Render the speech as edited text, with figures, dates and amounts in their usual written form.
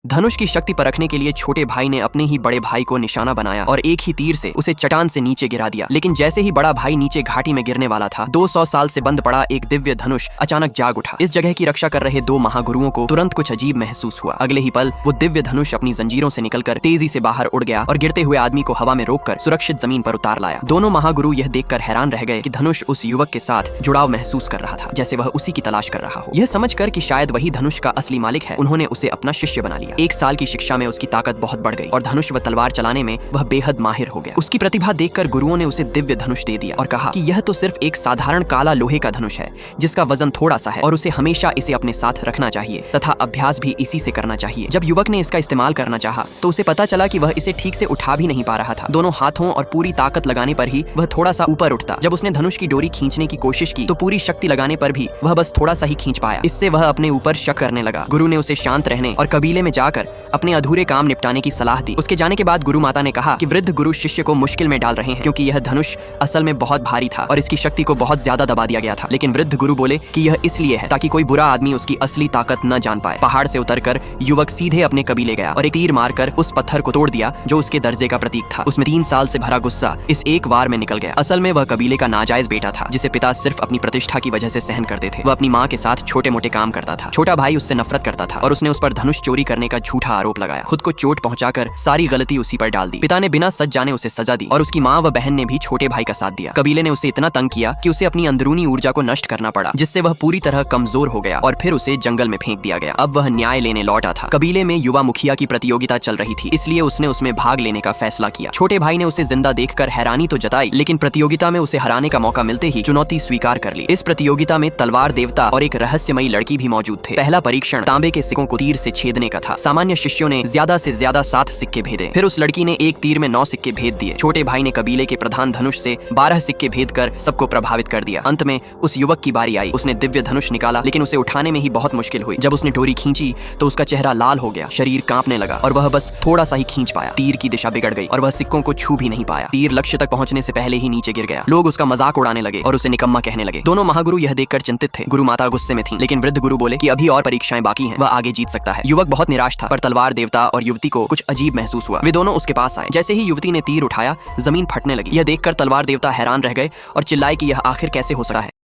धनुष की शक्ति परखने के लिए छोटे भाई ने अपने ही बड़े भाई को निशाना बनाया और एक ही तीर से उसे चट्टान से नीचे गिरा दिया। लेकिन जैसे ही बड़ा भाई नीचे घाटी में गिरने वाला था, 200 साल से बंद पड़ा एक दिव्य धनुष अचानक जाग उठा। इस जगह की रक्षा कर रहे दो महागुरुओं को तुरंत कुछ अजीब महसूस हुआ। अगले ही पल वो दिव्य धनुष अपनी जंजीरों से निकलकर तेजी से बाहर उड़ गया और गिरते हुए आदमी को हवा में रोककर सुरक्षित जमीन पर उतार लाया। दोनों महागुरु यह देखकर हैरान रह गए कि धनुष उस युवक के साथ जुड़ाव महसूस कर रहा था, जैसे वह उसी की तलाश कर रहा हो। यह समझकर कि शायद वही धनुष का असली मालिक है, उन्होंने उसे अपना शिष्य बना लिया। 1 साल की शिक्षा में उसकी ताकत बहुत बढ़ गई और धनुष व तलवार चलाने में वह बेहद माहिर हो गया। उसकी प्रतिभा देखकर गुरुओं ने उसे दिव्य धनुष दे दिया और कहा कि यह तो सिर्फ एक साधारण काला लोहे का धनुष है, जिसका वजन थोड़ा सा है और उसे हमेशा इसे अपने साथ रखना चाहिए तथा अभ्यास भी इसी से करना चाहिए। जब युवक ने इसका इस्तेमाल करना चाहा तो उसे पता चला कि वह इसे ठीक से उठा भी नहीं पा रहा था। दोनों हाथों और पूरी ताकत लगाने पर ही वह थोड़ा सा ऊपर उठता। जब उसने धनुष की डोरी खींचने की कोशिश की तो पूरी शक्ति लगाने पर भी वह बस थोड़ा सा ही खींच पाया। इससे वह अपने ऊपर शक करने लगा। गुरु ने उसे शांत रहने और कबीले में जाकर अपने अधूरे काम निपटाने की सलाह दी। उसके जाने के बाद गुरु माता ने कहा कि वृद्ध गुरु शिष्य को मुश्किल में डाल रहे हैं, क्योंकि यह धनुष असल में बहुत भारी था और इसकी शक्ति को बहुत ज्यादा दबा दिया गया था। लेकिन वृद्ध गुरु बोले कि यह इसलिए है ताकि कोई बुरा आदमी उसकी असली ताकत न जान पाए। पहाड़ से उतरकर युवक सीधे अपने कबीले गया और एक तीर मारकर उस पत्थर को तोड़ दिया जो उसके दर्जे का प्रतीक था। उसमें 3 साल से भरा गुस्सा इस एक वार में निकल गया। असल में वह कबीले का नाजायज बेटा था, जिसे पिता सिर्फ अपनी प्रतिष्ठा की वजह से सहन करते थे। वह अपनी माँ के साथ छोटे मोटे काम करता था। छोटा भाई उससे नफरत करता था और उसने उस पर धनुष चोरी करने का झूठा आरोप लगाया। खुद को चोट पहुंचाकर सारी गलती उसी पर डाल दी। पिता ने बिना सच जाने उसे सजा दी और उसकी माँ व बहन ने भी छोटे भाई का साथ दिया। कबीले ने उसे इतना तंग किया कि उसे अपनी अंदरूनी ऊर्जा को नष्ट करना पड़ा, जिससे वह पूरी तरह कमजोर हो गया और फिर उसे जंगल में फेंक दिया गया। अब वह न्याय लेने लौटा था। कबीले में युवा मुखिया की प्रतियोगिता चल रही थी, इसलिए उसने उसमें भाग लेने का फैसला किया। छोटे भाई ने उसे जिंदा देखकर हैरानी तो जताई, लेकिन प्रतियोगिता में उसे हराने का मौका मिलते ही चुनौती स्वीकार कर ली। इस प्रतियोगिता में तलवार देवता और एक रहस्यमयी लड़की भी मौजूद थे। पहला परीक्षण तांबे के सिक्कों को तीर से छेदने का था। सामान्य शिष्यों ने ज्यादा से ज्यादा 7 सिक्के भेदे। फिर उस लड़की ने एक तीर में 9 सिक्के भेद दिए। छोटे भाई ने कबीले के प्रधान धनुष से 12 सिक्के भेद कर सबको प्रभावित कर दिया। अंत में उस युवक की बारी आई। उसने दिव्य धनुष निकाला, लेकिन उसे उठाने में ही बहुत मुश्किल हुई। जब उसने डोरी खींची तो उसका चेहरा लाल हो गया, शरीर कांपने लगा और वह बस थोड़ा सा ही खींच पाया। तीर की दिशा बिगड़ गई और वह सिक्कों को छू भी नहीं पाया। तीर लक्ष्य तक पहुंचने से पहले ही नीचे गिर गया। लोग उसका मजाक उड़ाने लगे और उसे निकम्मा कहने लगे। दोनों महागुरु यह देखकर चिंतित थे। गुरु माता गुस्से में थीं, लेकिन वृद्ध गुरु बोले कि अभी और परीक्षाएं बाकी हैं, वह आगे जीत सकता है। युवक बहुत निराश था, पर तलवार देवता और युवती को कुछ अजीब महसूस हुआ। वे दोनों उसके पास आए। जैसे ही युवती ने तीर उठाया, जमीन फटने लगी। यह देखकर तलवार देवता हैरान रह गए और चिल्लाए कि यह आखिर कैसे हो सकता है।